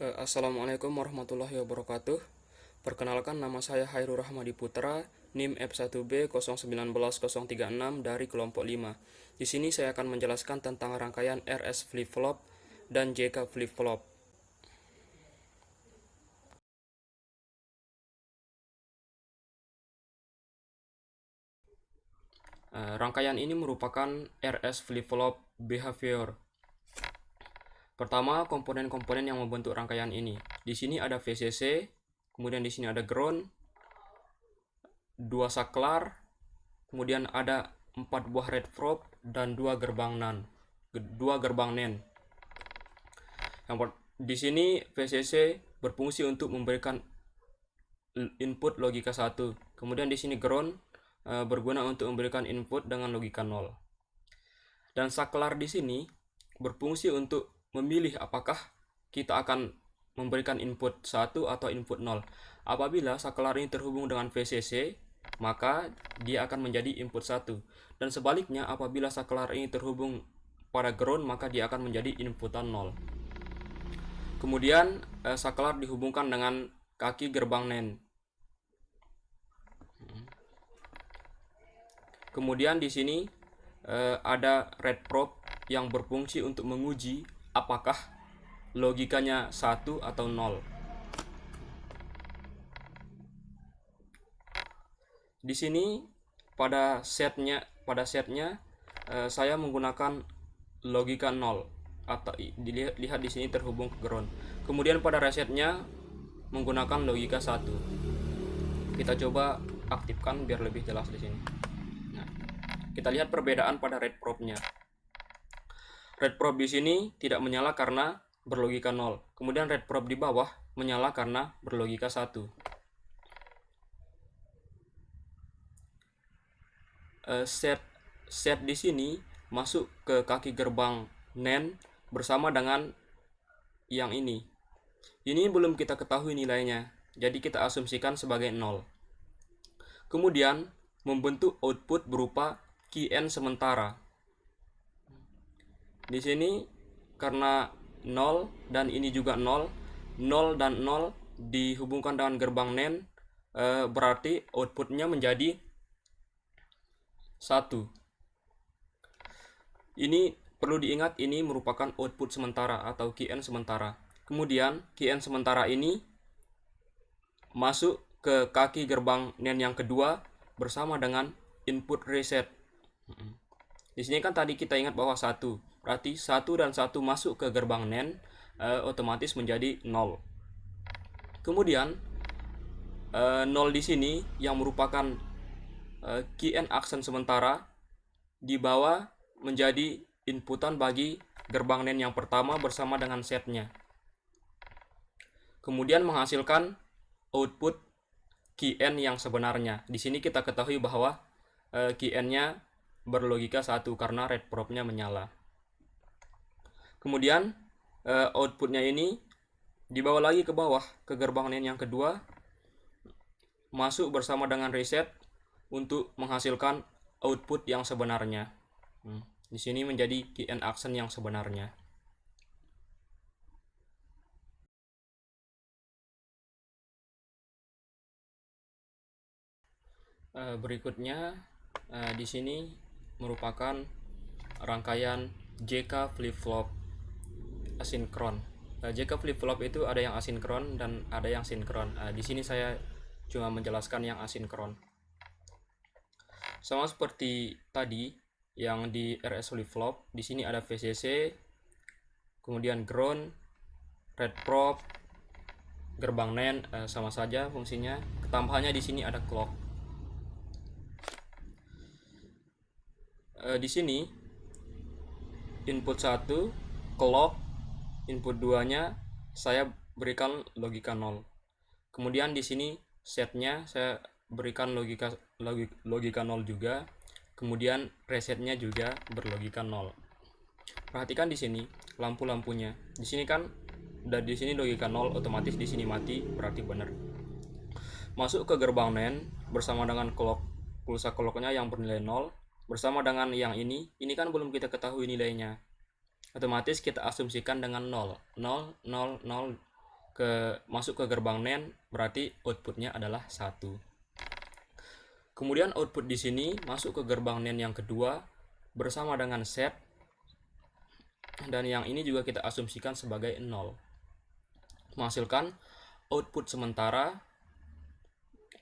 Assalamualaikum warahmatullahi wabarakatuh. Perkenalkan, nama saya Hairul Rahmadi Putra, NIM F1B 091036 dari kelompok 5. Di sini saya akan menjelaskan tentang rangkaian RS flip-flop dan JK flip-flop. Rangkaian ini merupakan RS flip-flop behavior. Pertama, komponen-komponen yang membentuk rangkaian ini. Di sini ada VCC, kemudian di sini ada ground, 2 saklar, kemudian ada 4 buah red probe dan 2 gerbang NAND, 2 gerbang NAND. Di sini VCC berfungsi untuk memberikan input logika 1. Kemudian di sini ground berguna untuk memberikan input dengan logika 0. Dan saklar di sini berfungsi untuk memilih apakah kita akan memberikan input 1 atau input 0. Apabila saklar ini terhubung dengan VCC, maka dia akan menjadi input 1. Dan sebaliknya, apabila saklar ini terhubung pada ground, maka dia akan menjadi inputan 0. Kemudian saklar dihubungkan dengan kaki gerbang NAND. Kemudian di sini ada red probe yang berfungsi untuk menguji apakah logikanya 1 atau 0. Di sini pada setnya saya menggunakan logika 0 atau lihat di sini terhubung ke ground. Kemudian pada resetnya menggunakan logika 1. Kita coba aktifkan biar lebih jelas di sini. Nah, kita lihat perbedaan pada red probe-nya. Red probe di sini tidak menyala karena berlogika 0. Kemudian red probe di bawah menyala karena berlogika 1. Set di sini masuk ke kaki gerbang NAND bersama dengan yang ini. Ini belum kita ketahui nilainya, jadi kita asumsikan sebagai 0. Kemudian membentuk output berupa key-end sementara. Di sini karena 0 dan ini juga 0, 0 dan 0 dihubungkan dengan gerbang NAND, berarti outputnya menjadi 1. Ini perlu diingat, ini merupakan output sementara atau key-end sementara. Kemudian key-end sementara ini masuk ke kaki gerbang NAND yang kedua bersama dengan input reset. Di sini kan tadi kita ingat bahwa 1, berarti 1 dan 1 masuk ke gerbang NAND, otomatis menjadi 0. Kemudian 0 di sini yang merupakan key-end action sementara dibawa menjadi inputan bagi gerbang NAND yang pertama bersama dengan setnya. Kemudian menghasilkan output key-end yang sebenarnya. Di sini kita ketahui bahwa key-end-nya berlogika 1 karena red probe-nya menyala. Kemudian outputnya ini dibawa lagi ke bawah ke gerbang NAND yang kedua, masuk bersama dengan reset untuk menghasilkan output yang sebenarnya. Di sini menjadi key-end action yang sebenarnya. Berikutnya di sini merupakan rangkaian JK flip-flop asinkron. JK flip-flop itu ada yang asinkron dan ada yang sinkron. Di sini saya cuma menjelaskan yang asinkron. Sama seperti tadi yang di RS flip-flop, di sini ada VCC, kemudian ground, red probe, gerbang NAND, sama saja fungsinya. Tambahannya di sini ada clock. Di sini input 1 clock, input 2-nya saya berikan logika 0. Kemudian di sini setnya saya berikan logika 0 juga. Kemudian resetnya juga berlogika 0. Perhatikan di sini lampu-lampunya. Di sini kan udah di sini logika 0, otomatis di sini mati, berarti benar. Masuk ke gerbang NAND bersama dengan clock, pulsa clocknya yang bernilai 0 bersama dengan yang ini kan belum kita ketahui nilainya. Otomatis kita asumsikan dengan 0, 0, 0, 0. masuk ke gerbang NAND, berarti outputnya adalah 1. Kemudian output di sini masuk ke gerbang NAND yang kedua bersama dengan set, dan yang ini juga kita asumsikan sebagai 0, menghasilkan output sementara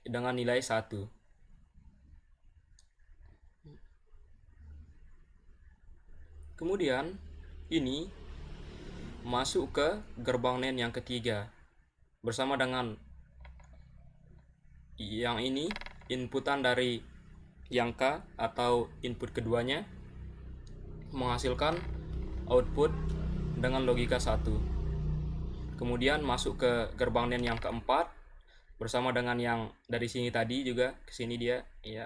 dengan nilai 1. Kemudian ini masuk ke gerbang NAND yang ketiga bersama dengan yang ini, inputan dari yang K atau input keduanya, menghasilkan output dengan logika 1. Kemudian masuk ke gerbang NAND yang keempat bersama dengan yang dari sini tadi juga ke sini dia ya,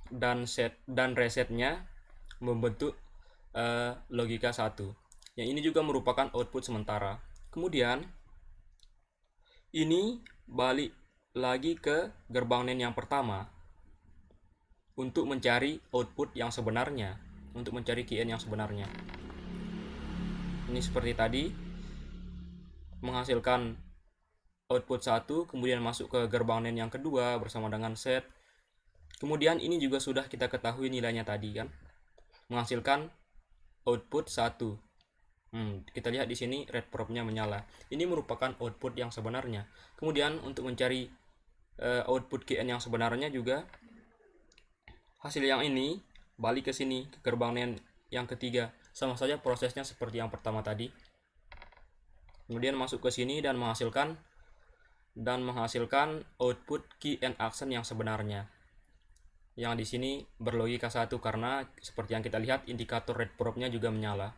dan resetnya membentuk logika 1. Yang ini juga merupakan output sementara. Kemudian ini balik lagi ke gerbang NAND yang pertama untuk mencari output yang sebenarnya, untuk mencari QN yang sebenarnya. Ini seperti tadi, menghasilkan output 1, kemudian masuk ke gerbang NAND yang kedua bersama dengan set. Kemudian ini juga sudah kita ketahui nilainya tadi kan, menghasilkan output 1. Kita lihat di sini red probe-nya menyala. Ini merupakan output yang sebenarnya. Kemudian untuk mencari output QN yang sebenarnya juga, hasil yang ini balik ke sini ke gerbang NAND yang ketiga. Sama saja prosesnya seperti yang pertama tadi. Kemudian masuk ke sini dan menghasilkan output QN action yang sebenarnya. Yang di sini berlogika 1 karena seperti yang kita lihat indikator red probe-nya juga menyala.